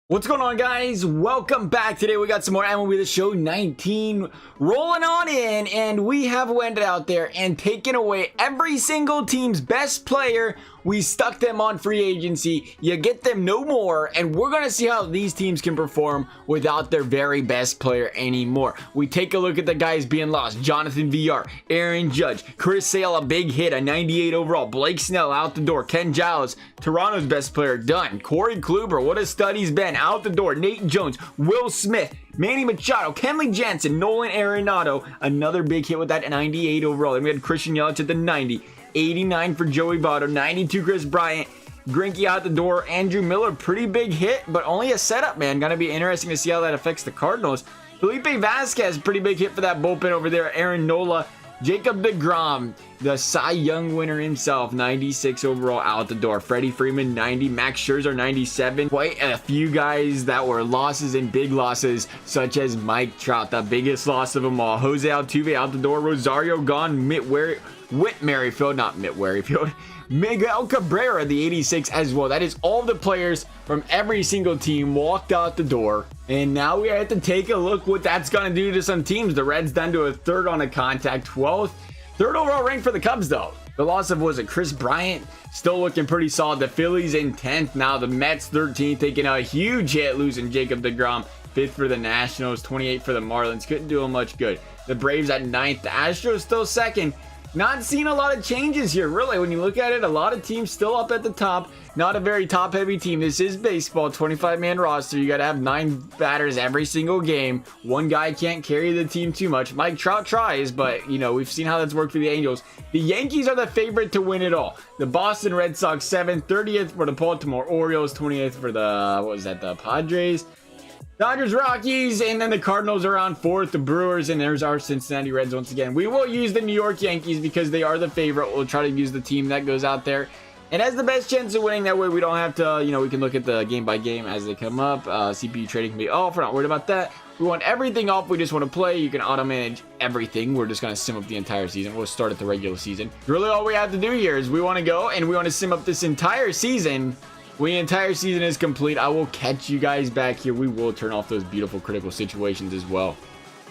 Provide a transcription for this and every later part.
What's going on, guys? Welcome back. Today we got some more MLB The Show 19 rolling on in, and we have went out there and taken away every single team's best player. We stuck them on free agency. You get them no more, and we're going to see how these teams can perform without their very best player anymore. We take a look at the guys being lost. Jonathan VR, Aaron Judge, Chris Sale, a big hit, a 98 overall. Blake Snell out the door. Ken Giles, Toronto's best player, done. Corey Kluber, what a stud he's been, out the door. Nate Jones, Will Smith, Manny Machado, Kenley Jansen, Nolan Arenado, another big hit with that 98 overall. Then we had Christian Yelich at the 90. 89 for Joey Votto, 92 Chris Bryant, Greinke out the door, Andrew Miller, pretty big hit, but only a setup, man. Gonna be interesting to see how that affects the Cardinals. Felipe Vasquez, pretty big hit for that bullpen over there. Aaron Nola, Jacob degrom, the Cy Young winner himself, 96 overall out the door. Freddie Freeman, 90. Max Scherzer, 97. Quite a few guys that were losses and big losses, such as Mike Trout, the biggest loss of them all. Jose Altuve out the door. Rosario gone. Whit Merrifield, not Mitt Merrifield. Miguel Cabrera, the 86 as well. That is all the players from every single team walked out the door. And now we have to take a look what that's going to do to some teams. The Reds down to a third on a contact, 12th. Third overall rank for the Cubs, though. The loss of, was it Chris Bryant? Still looking pretty solid. The Phillies in 10th. Now the Mets 13th, taking a huge hit, losing Jacob degrom. 5th for the Nationals, 28th for the Marlins. Couldn't do them much good. The Braves at 9th. The Astros still 2nd. Not seeing a lot of changes here, really. When you look at it, a lot of teams still up at the top. Not a very top-heavy team. This is baseball, 25-man roster. You got to have 9 batters every single game. One guy can't carry the team too much. Mike Trout tries, but, you know, we've seen how that's worked for the Angels. The Yankees are the favorite to win it all. The Boston Red Sox, 7th. 30th for the Baltimore Orioles. 28th for the, what was that, the Padres. Dodgers, Rockies, and then the Cardinals are on 4th, the Brewers, and there's our Cincinnati Reds once again. We will use the New York Yankees because they are the favorite. We'll try to use the team that goes out there and has the best chance of winning. That way we don't have to, you know, we can look at the game by game as they come up. CPU trading can be off. We're not worried about that. We want everything off. We just want to play. You can auto manage everything. We're just going to sim up the entire season. We'll start at the regular season. Really all we have to do here is we want to go and we want to sim up this entire season. When the entire season is complete, I will catch you guys back here. We will turn off those beautiful critical situations as well.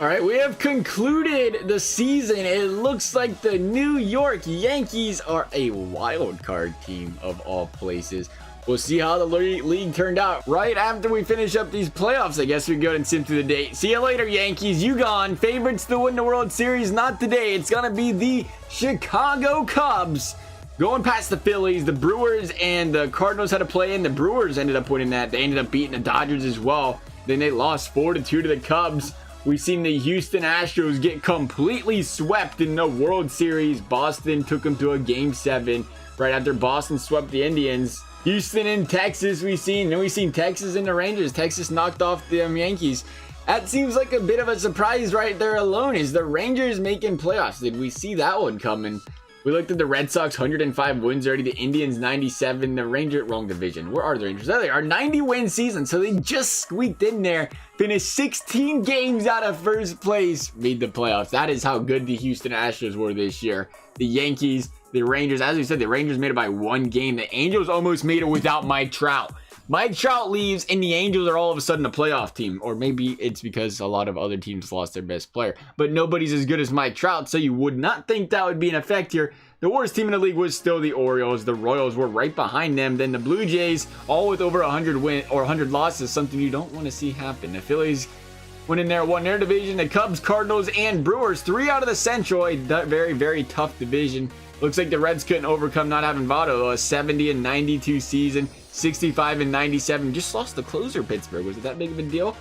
All right, we have concluded the season. It looks like the New York Yankees are a wild card team of all places. We'll see how the league turned out right after we finish up these playoffs. I guess we go and sim through the date. See you later, Yankees. You gone. Favorites to win the World Series, not today. It's going to be the Chicago Cubs. Going past the Phillies, the Brewers, and the Cardinals had to play in. The Brewers ended up winning that. They ended up beating the Dodgers as well. Then they lost 4-2 to the Cubs. We've seen the Houston Astros get completely swept in the World Series. Boston took them to a Game 7 right after Boston swept the Indians. Houston and Texas we've seen. Then we've seen Texas and the Rangers. Texas knocked off the Yankees. That seems like a bit of a surprise right there alone. Is the Rangers making playoffs? Did we see that one coming? We looked at the Red Sox, 105 wins already. The Indians, 97. The Rangers, wrong division. Where are the Rangers? There they are, 90-win season. So they just squeaked in there, finished 16 games out of first place, made the playoffs. That is how good the Houston Astros were this year. The Yankees, the Rangers, as we said, the Rangers made it by 1 game. The Angels almost made it without Mike Trout. Mike Trout leaves, and the Angels are all of a sudden a playoff team. Or maybe it's because a lot of other teams lost their best player. But nobody's as good as Mike Trout, so you would not think that would be an effect here. The worst team in the league was still the Orioles. The Royals were right behind them. Then the Blue Jays, all with over 100 wins or 100 losses, something you don't want to see happen. The Phillies went in there, won their division. The Cubs, Cardinals, and Brewers, 3 out of the Central. A very, very tough division. Looks like the Reds couldn't overcome not having Votto. A 70-92 season. 65-97. Just lost the closer, Pittsburgh. Was it that big of a deal?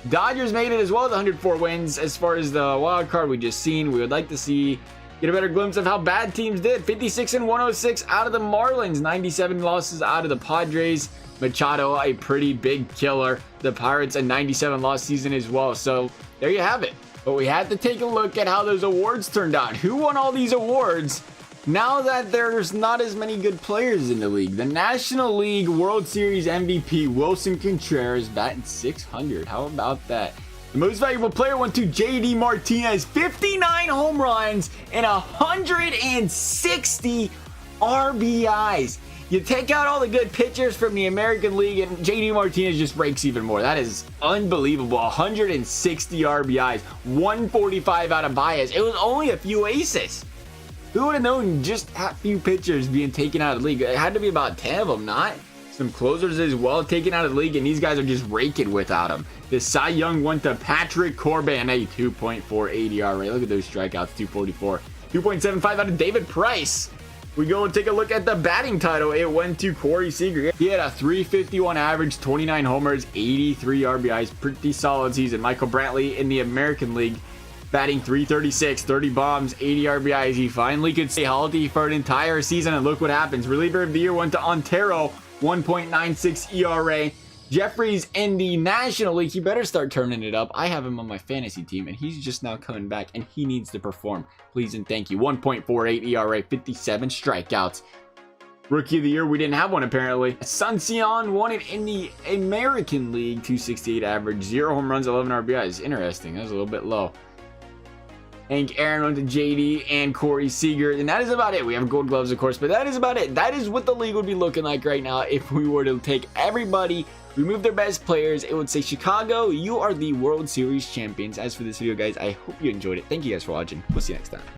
Dodgers made it as well with 104 wins. As far as the wild card we just seen, we would like to see get a better glimpse of how bad teams did. 56-106 out of the Marlins. 97 losses out of the Padres. Machado, a pretty big killer. The Pirates, a 97 loss season as well. So there you have it. But we had to take a look at how those awards turned out. Who won all these awards? Now that there's not as many good players in the league. The National League World Series MVP, Wilson Contreras, batting .600. How about that? The most valuable player went to JD Martinez, 59 home runs and 160 RBIs. You take out all the good pitchers from the American League, and JD Martinez just breaks even more. That is unbelievable. 160 RBIs, 145 out of Baez. It was only a few aces. Who would have known just a few pitchers being taken out of the league? It had to be about 10 of them, not? Some closers as well taken out of the league, and these guys are just raking without him. The Cy Young went to Patrick Corbin, a 2.48 ERA. Look at those strikeouts, 244. 2.75 out of David Price. We go and take a look at the batting title. It went to Corey Seager. He had a 351 average, 29 homers, 83 RBIs. Pretty solid season. Michael Brantley in the American League, batting 336, 30 bombs, 80 RBIs. He finally could stay healthy for an entire season, and look what happens. Reliever of the year went to Ontario, 1.96 ERA. Jeffries in the National League, he better start turning it up. I have him on my fantasy team, and he's just now coming back, and he needs to perform. Please and thank you. 1.48 ERA, 57 strikeouts. Rookie of the year, we didn't have one apparently. Sun Sion won it in the American League, 268 average, 0 home runs, 11 RBIs. Interesting, that was a little bit low. Hank Aaron went to JD and Corey Seager, and that is about it. We have gold gloves, of course, but that is about it. That is what the league would be looking like right now if we were to take everybody, remove their best players. It would say, Chicago, you are the World Series champions. As for this video, guys, I hope you enjoyed it. Thank you guys for watching. We'll see you next time.